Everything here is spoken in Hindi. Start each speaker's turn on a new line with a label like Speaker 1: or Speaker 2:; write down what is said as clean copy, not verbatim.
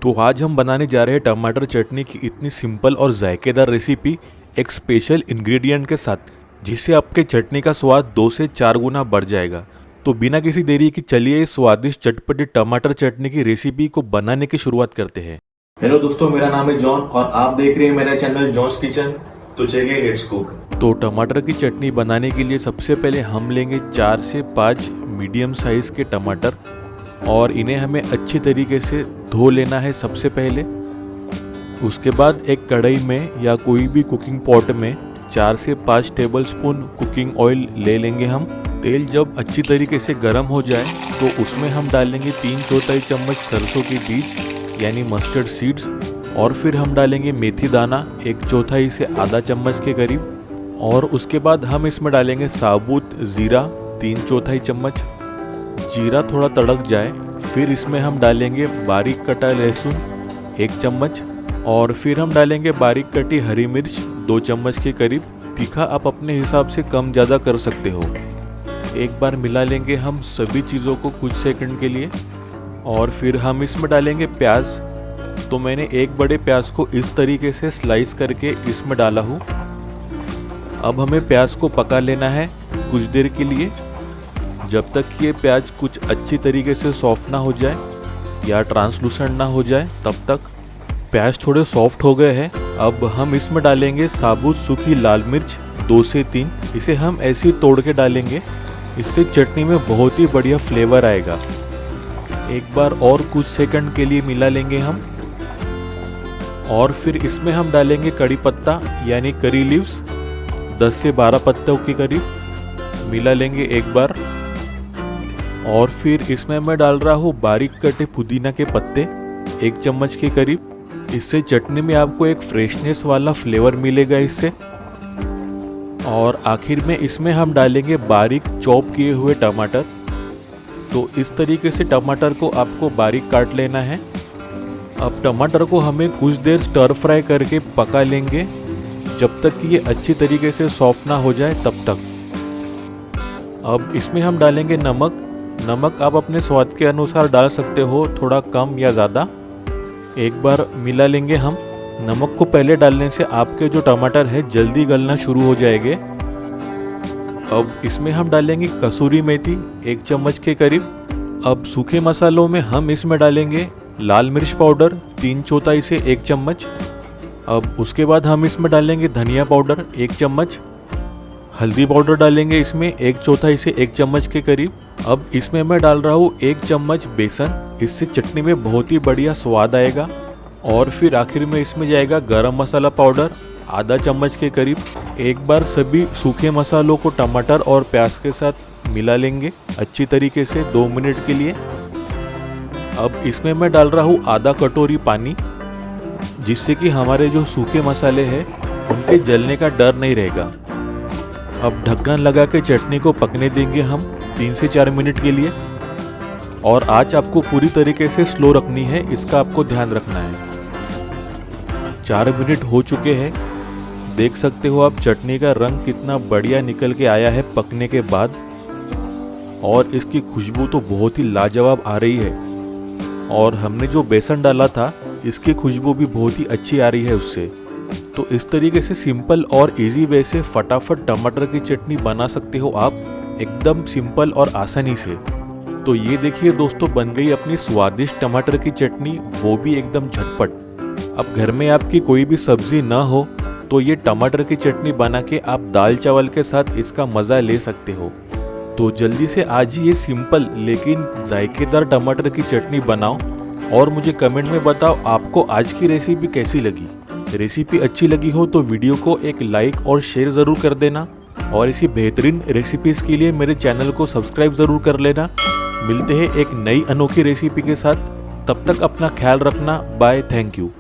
Speaker 1: तो आज हम बनाने जा रहे हैं टमाटर चटनी की इतनी सिंपल और जायकेदार रेसिपी एक स्पेशल इंग्रेडिएंट के साथ, जिससे आपके चटनी का स्वाद 2 से 4 गुना बढ़ जाएगा। तो बिना किसी देरी के चलिए इस स्वादिष्ट चटपटी टमाटर चटनी की रेसिपी को बनाने की शुरुआत करते हैं।
Speaker 2: हेलो दोस्तों, मेरा नाम है जॉन और आप देख रहे हैं मेरा चैनल जॉन्स किचन। तो चलिए लेट्स कुक।
Speaker 1: तो टमाटर की चटनी बनाने के लिए सबसे पहले हम लेंगे 4 से 5 मीडियम साइज़ के टमाटर और इन्हें हमें अच्छी तरीके से धो लेना है सबसे पहले। उसके बाद एक कढ़ाई में या कोई भी कुकिंग पॉट में 4 से 5 टेबलस्पून कुकिंग ऑयल ले लेंगे हम। तेल जब अच्छी तरीके से गर्म हो जाए तो उसमें हम डालेंगे 3/4 चम्मच सरसों के बीज यानी मस्टर्ड सीड्स, और फिर हम डालेंगे मेथी दाना 1/4 से आधा चम्मच के करीब, और उसके बाद हम इसमें डालेंगे साबुत जीरा 3/4 चम्मच। जीरा थोड़ा तड़क जाए फिर इसमें हम डालेंगे बारीक कटा लहसुन 1 चम्मच, और फिर हम डालेंगे बारीक कटी हरी मिर्च 2 चम्मच के करीब। तीखा आप अपने हिसाब से कम ज़्यादा कर सकते हो। एक बार मिला लेंगे हम सभी चीज़ों को कुछ सेकंड के लिए, और फिर हम इसमें डालेंगे प्याज। तो मैंने एक बड़े प्याज को इस तरीके से स्लाइस करके इसमें डाला हूँ। अब हमें प्याज को पका लेना है कुछ देर के लिए, जब तक ये प्याज कुछ अच्छी तरीके से सॉफ्ट ना हो जाए या ट्रांसलूसेंट ना हो जाए तब तक। प्याज थोड़े सॉफ्ट हो गए हैं। अब हम इसमें डालेंगे साबुत सूखी लाल मिर्च 2 से 3। इसे हम ऐसे ही तोड़ के डालेंगे, इससे चटनी में बहुत ही बढ़िया फ्लेवर आएगा। एक बार और कुछ सेकंड के लिए मिला लेंगे हम, और फिर इसमें हम डालेंगे कड़ी पत्ता यानी करी लीव्स 10 से 12 पत्तों के करीब। मिला लेंगे एक बार, और फिर इसमें मैं डाल रहा हूँ बारीक कटे पुदीना के पत्ते 1 चम्मच के करीब। इससे चटनी में आपको एक फ्रेशनेस वाला फ्लेवर मिलेगा इससे। और आखिर में इसमें हम डालेंगे बारीक चॉप किए हुए टमाटर। तो इस तरीके से टमाटर को आपको बारीक काट लेना है। अब टमाटर को हमें कुछ देर स्टर फ्राई करके पका लेंगे, जब तक कि ये अच्छी तरीके से सॉफ्ट ना हो जाए तब तक। अब इसमें हम डालेंगे नमक। नमक आप अपने स्वाद के अनुसार डाल सकते हो, थोड़ा कम या ज़्यादा। एक बार मिला लेंगे हम। नमक को पहले डालने से आपके जो टमाटर है जल्दी गलना शुरू हो जाएंगे। अब इसमें हम डालेंगे कसूरी मेथी 1 चम्मच के करीब। अब सूखे मसालों में हम इसमें डालेंगे लाल मिर्च पाउडर 3/4 से 1 चम्मच। अब उसके बाद हम इसमें डालेंगे धनिया पाउडर 1 चम्मच। हल्दी पाउडर डालेंगे इसमें 1/4 से 1 चम्मच के करीब। अब इसमें मैं डाल रहा हूँ 1 चम्मच बेसन, इससे चटनी में बहुत ही बढ़िया स्वाद आएगा। और फिर आखिर में इसमें जाएगा गरम मसाला पाउडर आधा चम्मच के करीब। एक बार सभी सूखे मसालों को टमाटर और प्याज के साथ मिला लेंगे अच्छी तरीके से 2 मिनट के लिए। अब इसमें मैं डाल रहा हूँ आधा कटोरी पानी, जिससे कि हमारे जो सूखे मसाले हैं उनके जलने का डर नहीं रहेगा। अब ढक्कन लगा के चटनी को पकने देंगे हम 3 से 4 मिनट के लिए, और आँच आपको पूरी तरीके से स्लो रखनी है, इसका आपको ध्यान रखना है। 4 मिनट हो चुके हैं। देख सकते हो आप चटनी का रंग कितना बढ़िया निकल के आया है पकने के बाद, और इसकी खुशबू तो बहुत ही लाजवाब आ रही है। और हमने जो बेसन डाला था इसकी खुशबू भी बहुत ही अच्छी आ रही है उससे। तो इस तरीके से सिंपल और इजी वे से फटाफट टमाटर की चटनी बना सकते हो आप, एकदम सिंपल और आसानी से। तो ये देखिए दोस्तों, बन गई अपनी स्वादिष्ट टमाटर की चटनी, वो भी एकदम झटपट। अब घर में आपकी कोई भी सब्जी ना हो तो ये टमाटर की चटनी बना के आप दाल चावल के साथ इसका मज़ा ले सकते हो। तो जल्दी से आज ही ये सिंपल लेकिन जायकेदार टमाटर की चटनी बनाओ, और मुझे कमेंट में बताओ आपको आज की रेसिपी कैसी लगी। रेसिपी अच्छी लगी हो तो वीडियो को एक लाइक और शेयर ज़रूर कर देना, और इसी बेहतरीन रेसिपीज़ के लिए मेरे चैनल को सब्सक्राइब ज़रूर कर लेना। मिलते हैं एक नई अनोखी रेसिपी के साथ, तब तक अपना ख्याल रखना। Bye, thank you.